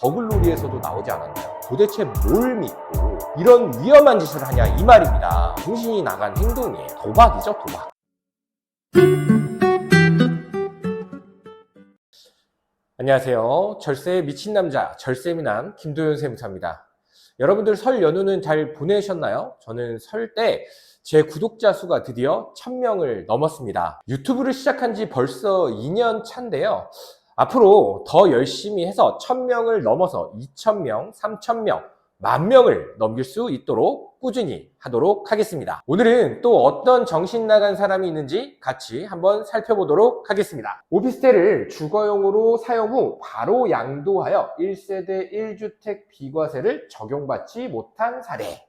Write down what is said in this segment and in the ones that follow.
더글로리에서도 나오지 않았나요? 도대체 뭘 믿고 이런 위험한 짓을 하냐 이 말입니다. 정신이 나간 행동이에요. 도박이죠, 도박. 안녕하세요. 절세에 미친 남자, 절세미남 김도현 세무사입니다. 여러분들 설 연휴는 잘 보내셨나요? 저는 설 때 제 구독자 수가 드디어 1000명을 넘었습니다. 유튜브를 시작한 지 벌써 2년 차인데요. 앞으로 더 열심히 해서 1000명을 넘어서 2000명, 3000명, 10,000명을 넘길 수 있도록 꾸준히 하도록 하겠습니다. 오늘은 또 어떤 정신 나간 사람이 있는지 같이 한번 살펴보도록 하겠습니다. 오피스텔을 주거용으로 사용 후 바로 양도하여 1세대 1주택 비과세를 적용받지 못한 사례.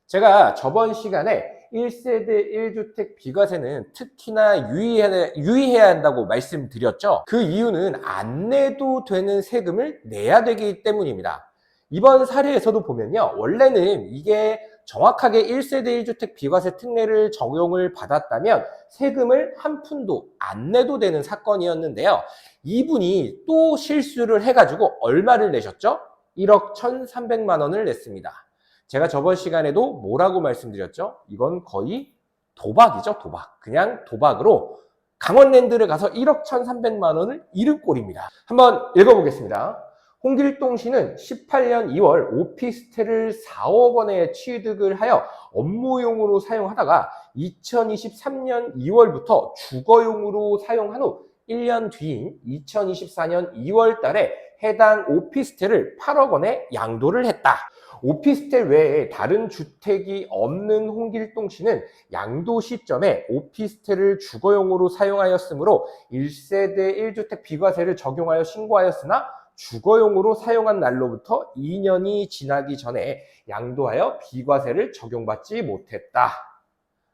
제가 저번 시간에 1세대 1주택 비과세는 특히나 유의해야 한다고 말씀드렸죠. 그 이유는 안 내도 되는 세금을 내야 되기 때문입니다. 이번 사례에서도 보면요, 원래는 이게 정확하게 1세대 1주택 비과세 특례를 적용을 받았다면 세금을 한 푼도 안 내도 되는 사건이었는데요. 이분이 또 실수를 해가지고 얼마를 내셨죠? 1억 1,300만 원을 냈습니다. 제가 저번 시간에도 뭐라고 말씀드렸죠? 이건 거의 도박이죠, 도박. 그냥 도박으로 강원랜드를 가서 1억 1,300만 원을 잃은 꼴입니다. 한번 읽어보겠습니다. 홍길동 씨는 18년 2월 오피스텔을 4억 원에 취득을 하여 업무용으로 사용하다가 2023년 2월부터 주거용으로 사용한 후 1년 뒤인 2024년 2월 달에 해당 오피스텔을 8억 원에 양도를 했다. 오피스텔 외에 다른 주택이 없는 홍길동 씨는 양도 시점에 오피스텔을 주거용으로 사용하였으므로 1세대 1주택 비과세를 적용하여 신고하였으나 주거용으로 사용한 날로부터 2년이 지나기 전에 양도하여 비과세를 적용받지 못했다.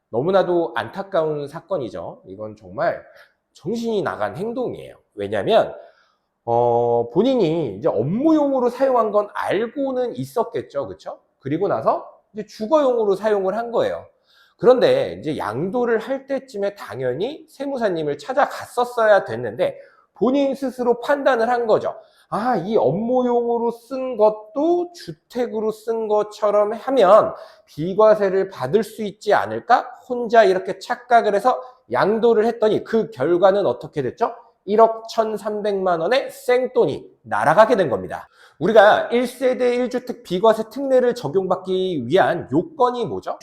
너무나도 안타까운 사건이죠. 이건 정말 정신이 나간 행동이에요. 왜냐하면 본인이 이제 업무용으로 사용한 건 알고는 있었겠죠. 그렇죠? 그리고 나서 이제 주거용으로 사용을 한 거예요. 그런데 이제 양도를 할 때쯤에 당연히 세무사님을 찾아갔었어야 됐는데 본인 스스로 판단을 한 거죠. 아, 이 업무용으로 쓴 것도 주택으로 쓴 것처럼 하면 비과세를 받을 수 있지 않을까? 혼자 이렇게 착각을 해서 양도를 했더니 그 결과는 어떻게 됐죠? 1억 1,300만 원의 생돈이 날아가게 된 겁니다. 우리가 1세대 1주택 비과세 특례를 적용받기 위한 요건이 뭐죠?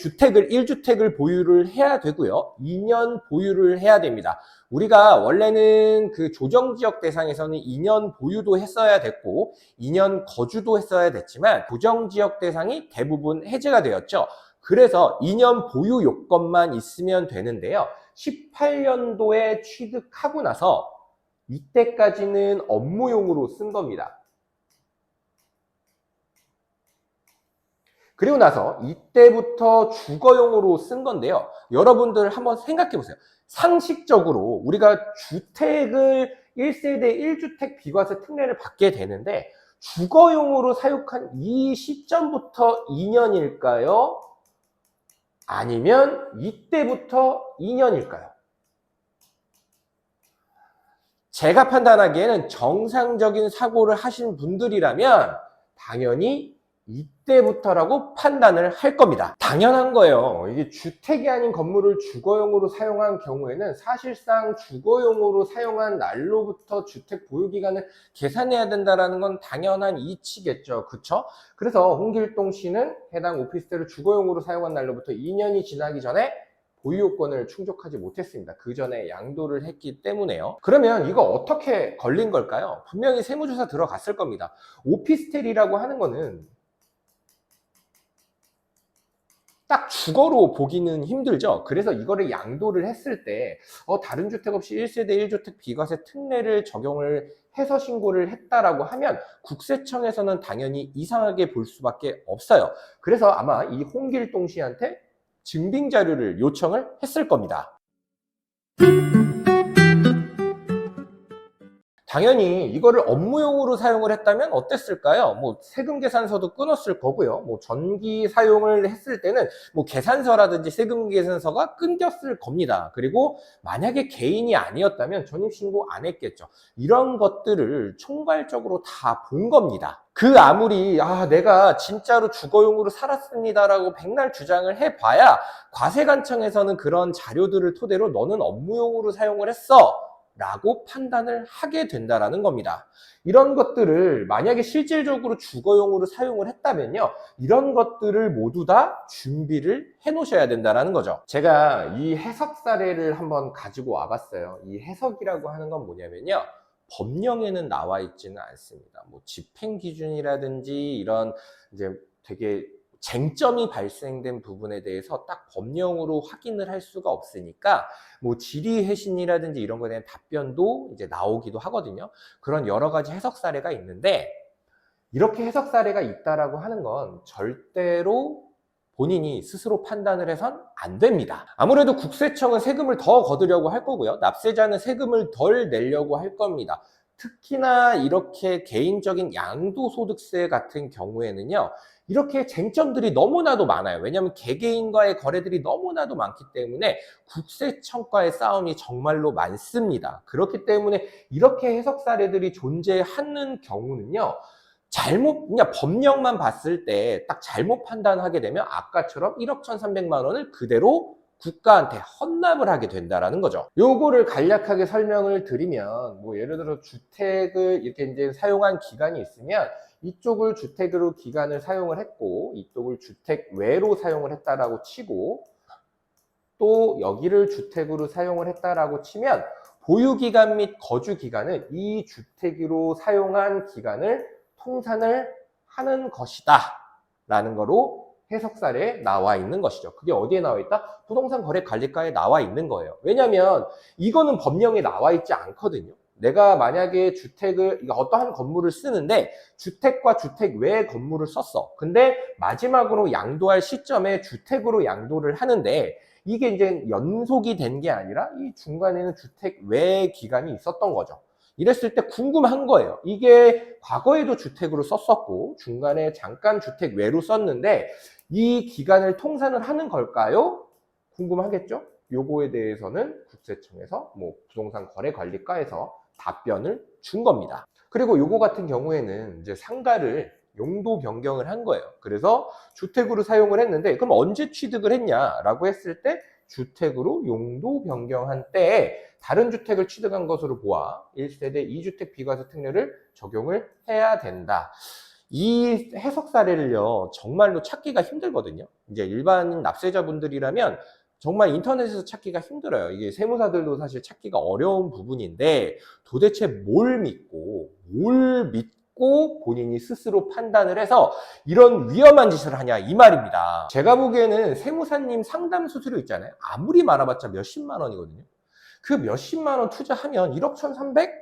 1주택을 보유를 해야 되고요. 2년 보유를 해야 됩니다. 우리가 원래는 그 조정지역 대상에서는 2년 보유도 했어야 됐고 2년 거주도 했어야 됐지만 조정지역 대상이 대부분 해제가 되었죠. 그래서 2년 보유 요건만 있으면 되는데요. 18년도에 취득하고 나서 이때까지는 업무용으로 쓴 겁니다. 그리고 나서 이때부터 주거용으로 쓴 건데요. 여러분들 한번 생각해 보세요. 상식적으로 우리가 주택을 1세대 1주택 비과세 특례를 받게 되는데 주거용으로 사육한 이 시점부터 2년일까요? 아니면 이때부터 2년일까요? 제가 판단하기에는 정상적인 사고를 하신 분들이라면 당연히 이때부터라고 판단을 할 겁니다. 당연한 거예요. 이게 주택이 아닌 건물을 주거용으로 사용한 경우에는 사실상 주거용으로 사용한 날로부터 주택 보유기간을 계산해야 된다는 건 당연한 이치겠죠. 그쵸? 그래서 홍길동 씨는 해당 오피스텔을 주거용으로 사용한 날로부터 2년이 지나기 전에 보유요건을 충족하지 못했습니다. 그 전에 양도를 했기 때문에요. 그러면 이거 어떻게 걸린 걸까요? 분명히 세무조사 들어갔을 겁니다. 오피스텔이라고 하는 거는 딱 주거로 보기는 힘들죠. 그래서 이거를 양도를 했을 때 다른 주택 없이 1세대 1주택 비과세 특례를 적용을 해서 신고를 했다라고 하면 국세청에서는 당연히 이상하게 볼 수밖에 없어요. 그래서 아마 이 홍길동 씨한테 증빙 자료를 요청을 했을 겁니다. 당연히 이거를 업무용으로 사용을 했다면 어땠을까요? 뭐 세금 계산서도 끊었을 거고요. 뭐 전기 사용을 했을 때는 뭐 계산서라든지 세금 계산서가 끊겼을 겁니다. 그리고 만약에 개인이 아니었다면 전입신고 안 했겠죠. 이런 것들을 총괄적으로 다 본 겁니다. 그 아무리 내가 진짜로 주거용으로 살았습니다라고 백날 주장을 해봐야 과세관청에서는 그런 자료들을 토대로 너는 업무용으로 사용을 했어 라고 판단을 하게 된다라는 겁니다. 이런 것들을 만약에 실질적으로 주거용으로 사용을 했다면요, 이런 것들을 모두 다 준비를 해 놓으셔야 된다라는 거죠. 제가 이 해석 사례를 한번 가지고 와봤어요. 이 해석이라고 하는 건 뭐냐면요, 법령에는 나와 있지는 않습니다. 뭐 집행 기준이라든지 이런 이제 되게 쟁점이 발생된 부분에 대해서 딱 법령으로 확인을 할 수가 없으니까 뭐 질의해신이라든지 이런 거에 대한 답변도 이제 나오기도 하거든요. 그런 여러 가지 해석 사례가 있는데, 이렇게 해석 사례가 있다라고 하는 건 절대로 본인이 스스로 판단을 해선 안 됩니다. 아무래도 국세청은 세금을 더 거두려고 할 거고요. 납세자는 세금을 덜 내려고 할 겁니다. 특히나 이렇게 개인적인 양도소득세 같은 경우에는요, 이렇게 쟁점들이 너무나도 많아요. 왜냐하면 개개인과의 거래들이 너무나도 많기 때문에 국세청과의 싸움이 정말로 많습니다. 그렇기 때문에 이렇게 해석 사례들이 존재하는 경우는요, 그냥 법령만 봤을 때 딱 잘못 판단하게 되면 아까처럼 1억 1,300만 원을 그대로 국가한테 헌납을 하게 된다라는 거죠. 요거를 간략하게 설명을 드리면, 뭐 예를 들어 주택을 이렇게 이제 사용한 기간이 있으면 이쪽을 주택으로 기간을 사용을 했고 이쪽을 주택 외로 사용을 했다라고 치고, 또 여기를 주택으로 사용을 했다라고 치면 보유기간 및 거주기간은 이 주택으로 사용한 기간을 통산을 하는 것이다 라는 거로 해석사례에 나와 있는 것이죠. 그게 어디에 나와 있다? 부동산거래관리과에 나와 있는 거예요. 왜냐하면 이거는 법령에 나와 있지 않거든요. 내가 만약에 어떠한 건물을 쓰는데 주택과 주택 외의 건물을 썼어. 근데 마지막으로 양도할 시점에 주택으로 양도를 하는데 이게 이제 연속이 된 게 아니라 이 중간에는 주택 외의 기간이 있었던 거죠. 이랬을 때 궁금한 거예요. 이게 과거에도 주택으로 썼었고 중간에 잠깐 주택 외로 썼는데 이 기간을 통산을 하는 걸까요? 궁금하겠죠? 요거에 대해서는 국세청에서 부동산거래관리과에서 답변을 준 겁니다. 그리고 요거 같은 경우에는 이제 상가를 용도 변경을 한 거예요. 그래서 주택으로 사용을 했는데 그럼 언제 취득을 했냐라고 했을 때 주택으로 용도 변경한 때에 다른 주택을 취득한 것으로 보아 1세대 2주택 비과세 특례를 적용을 해야 된다. 이 해석 사례를요, 정말로 찾기가 힘들거든요. 이제 일반 납세자분들이라면 정말 인터넷에서 찾기가 힘들어요. 이게 세무사들도 사실 찾기가 어려운 부분인데 도대체 뭘 믿고 본인이 스스로 판단을 해서 이런 위험한 짓을 하냐 이 말입니다. 제가 보기에는 세무사님 상담 수수료 있잖아요. 아무리 많아봤자 몇십만 원이거든요. 그 몇십만 원 투자하면 1억 1,300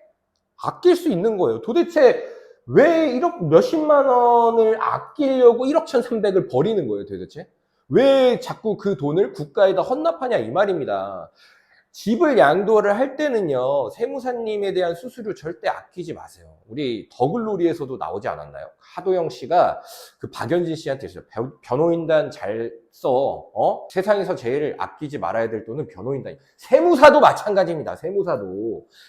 아낄 수 있는 거예요. 도대체 왜 1억 몇십만 원을 아끼려고 1억 1,300을 버리는 거예요, 도대체? 왜 자꾸 그 돈을 국가에다 헌납하냐 이 말입니다. 집을 양도를 할 때는요, 세무사님에 대한 수수료 절대 아끼지 마세요. 우리 더글로리에서도 나오지 않았나요? 하도영 씨가 그 박연진 씨한테 있어요. 변호인단 잘 써. 세상에서 제일 아끼지 말아야 될 돈은 변호인단. 세무사도 마찬가지입니다.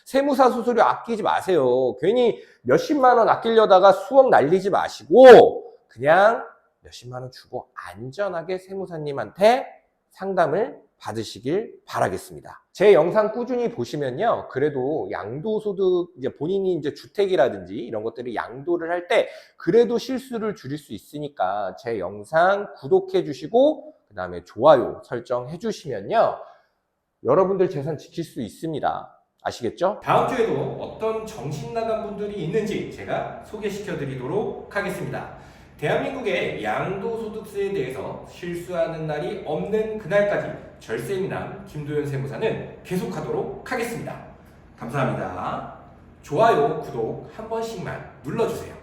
세무사 수수료 아끼지 마세요. 괜히 몇십만 원 아끼려다가 수억 날리지 마시고 그냥 몇십만 원 주고 안전하게 세무사님한테 상담을 받으시길 바라겠습니다. 제 영상 꾸준히 보시면요, 그래도 양도소득, 이제 본인이 이제 주택이라든지 이런 것들을 양도를 할 때 그래도 실수를 줄일 수 있으니까 제 영상 구독해 주시고 그 다음에 좋아요 설정해 주시면요, 여러분들 재산 지킬 수 있습니다. 아시겠죠? 다음 주에도 어떤 정신 나간 분들이 있는지 제가 소개시켜 드리도록 하겠습니다. 대한민국의 양도소득세에 대해서 실수하는 날이 없는 그날까지 절세미남 김도현 세무사는 계속하도록 하겠습니다. 감사합니다. 좋아요, 구독 한 번씩만 눌러주세요.